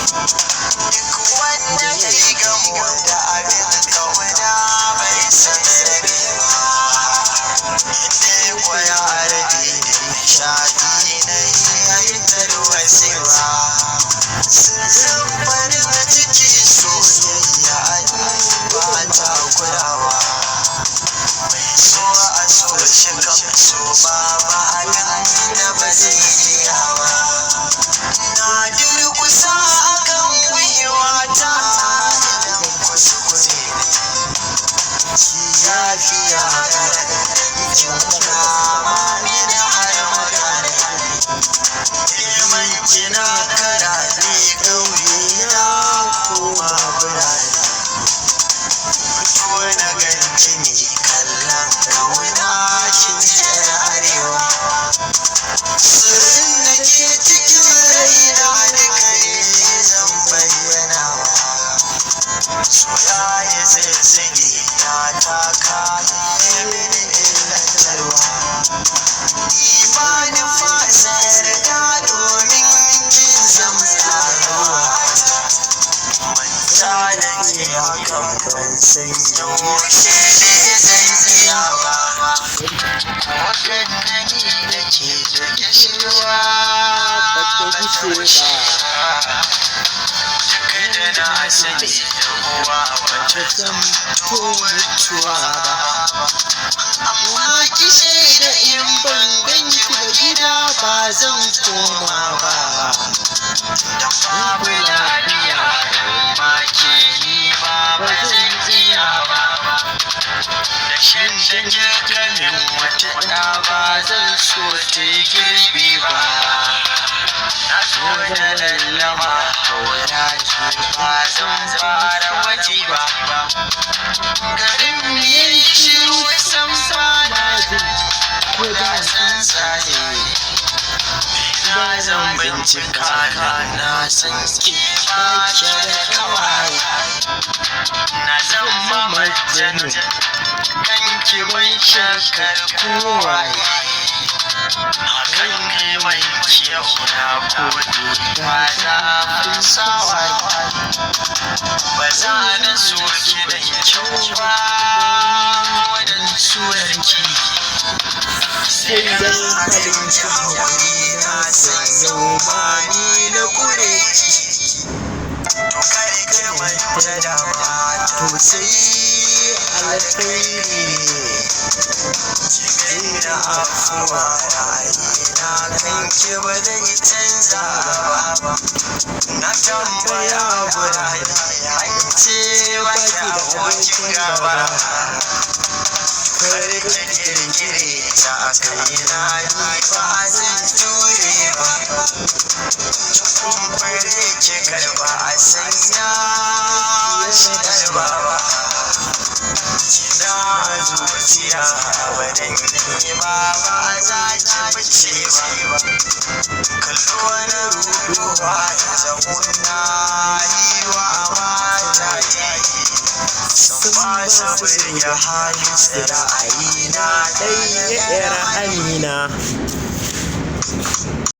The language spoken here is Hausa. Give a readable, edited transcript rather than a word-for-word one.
Duk wanda ya yi gamo da abin kauna bai san rabi ba. Inda kwaya rabi da nishaɗi na yayi tarwatsewa. Sirrin farin ciki soyayya ba ta kulawa. Mai so a so shi kan so ba abin da ba zai iya ba. Na durkusa akan gwiwata idan kuskure ne. Ki yafiya kin kama ni da har magana. Neman kina kara ni ƙauye na koma birane. Fito na ganki ne kallon ƙauna kin yar arewa. Sirrin da ke cikin raina duka ne zan bayyana wa. Soyayya zai na taka ne mini illatarwa. Imanin fasa yarda domin kin zama rawa. Manta da ke hakan ban san yaushe ne zan iya ba. Waɗanda ni da ke jirgin shirwa ba ta wuce ba. Duk da na sani damuwa ba ta zamto mutuwa ba. Amma ki shaida in ban ganki ba gida ba zan koma ba. Da babu lafiya ma ke yi ba zan iya ba. Da shin da jirgin wata ɗa ba zan so ta yi girbi ba. Na so da lallama haura ce ba zan fara waje ba. Garin mu yayi shiru san ba na jin ko da san sani. Na zan bincika na san ki ba ki da kawai. Na zan mamarjanin kanki ban shakar kowaye. Hakan ne mai kyau na gode ba zafin sawaye. Ba za na so ki da kyau ba wadan surarki. Sai dan halin ki haƙuri na san yau ma ni na kure ki. To kare ki manta da tausayi alkhairi ne. Ki da afuwa ra'ayina kan ki ba zai canza ba. Na tambaya burane an ce ba ki da abokin gaba. Kar ki kirkire ta kaina ni ba zan jure ba. Cikin fure ki karba a sanya shi darba ba. Kina zuciya ba dan ni ba za ki fice ba. Kallo na ruwa ya zamo na yi wa mata yayi. Sun ba sabir ya hamisu ra'ayina ɗaya 'yar Amina.